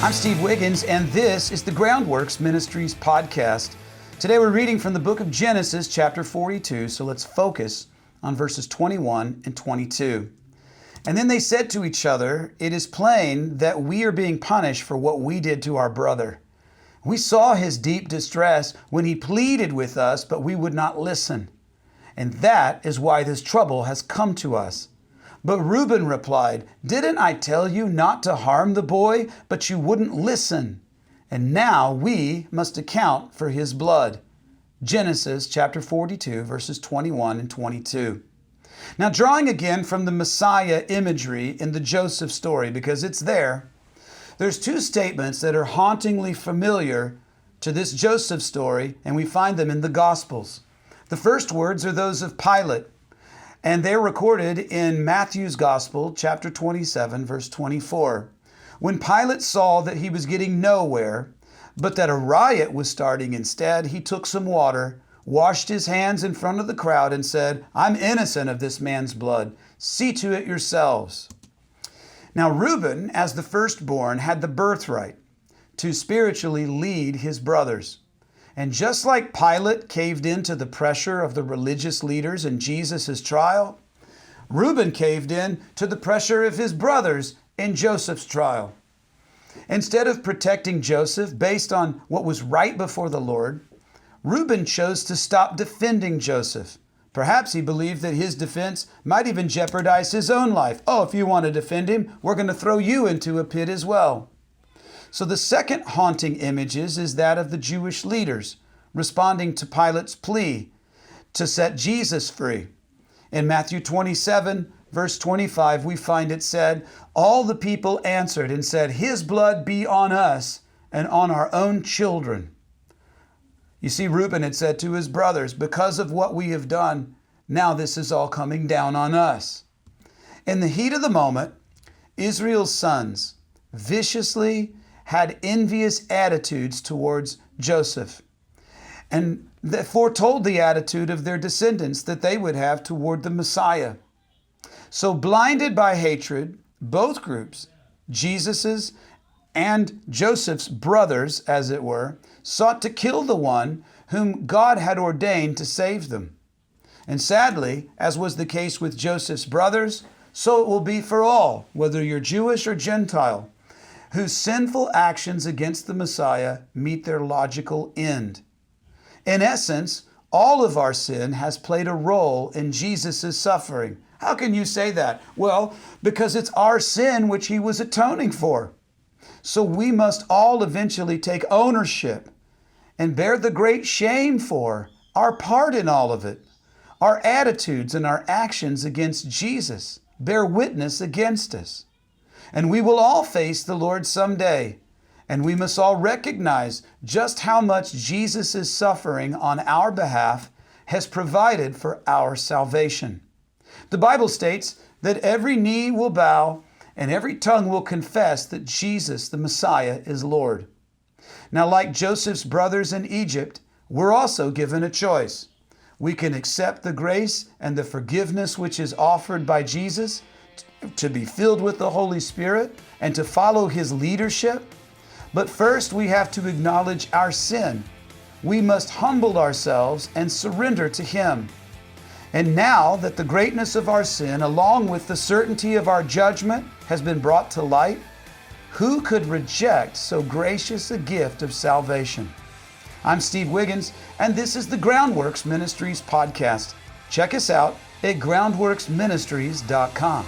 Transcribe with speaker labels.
Speaker 1: I'm Steve Wiggins, and this is the Groundworks Ministries podcast. Today we're reading from the book of Genesis, chapter 42, so let's focus on verses 21 and 22. And then they said to each other, "It is plain that we are being punished for what we did to our brother. We saw his deep distress when he pleaded with us, but we would not listen. And that is why this trouble has come to us." But Reuben replied, "Didn't I tell you not to harm the boy? But you wouldn't listen. And now we must account for his blood." Genesis chapter 42, verses 21 and 22. Now, drawing again from the Messiah imagery in the Joseph story, because it's there's two statements that are hauntingly familiar to this Joseph story, and we find them in the Gospels. The first words are those of Pilate, and they're recorded in Matthew's Gospel, chapter 27, verse 24. When Pilate saw that he was getting nowhere, but that a riot was starting instead, he took some water, washed his hands in front of the crowd, and said, "I'm innocent of this man's blood. See to it yourselves." Now, Reuben, as the firstborn, had the birthright to spiritually lead his brothers. And just like Pilate caved into the pressure of the religious leaders in Jesus' trial, Reuben caved in to the pressure of his brothers in Joseph's trial. Instead of protecting Joseph based on what was right before the Lord, Reuben chose to stop defending Joseph. Perhaps he believed that his defense might even jeopardize his own life. "Oh, if you want to defend him, we're going to throw you into a pit as well." So the second haunting image is that of the Jewish leaders responding to Pilate's plea to set Jesus free. In Matthew 27, verse 25, we find it said, "All the people answered and said, 'His blood be on us and on our own children.'" You see, Reuben had said to his brothers, "Because of what we have done, now this is all coming down on us." In the heat of the moment, Israel's sons viciously had envious attitudes towards Joseph, and that foretold the attitude of their descendants that they would have toward the Messiah. So blinded by hatred, both groups, Jesus's and Joseph's brothers, as it were, sought to kill the one whom God had ordained to save them. And sadly, as was the case with Joseph's brothers, so it will be for all, whether you're Jewish or Gentile, whose sinful actions against the Messiah meet their logical end. In essence, all of our sin has played a role in Jesus' suffering. How can you say that? Well, because it's our sin which he was atoning for. So we must all eventually take ownership and bear the great shame for our part in all of it. Our attitudes and our actions against Jesus bear witness against us. And we will all face the Lord someday. And we must all recognize just how much Jesus' suffering on our behalf has provided for our salvation. The Bible states that every knee will bow and every tongue will confess that Jesus, the Messiah, is Lord. Now, like Joseph's brothers in Egypt, we're also given a choice. We can accept the grace and the forgiveness which is offered by Jesus, to be filled with the Holy Spirit and to follow his leadership. But first, we have to acknowledge our sin. We must humble ourselves and surrender to him. And now that the greatness of our sin, along with the certainty of our judgment, has been brought to light, who could reject so gracious a gift of salvation? I'm Steve Wiggins, and this is the Groundworks Ministries podcast. Check us out at groundworksministries.com.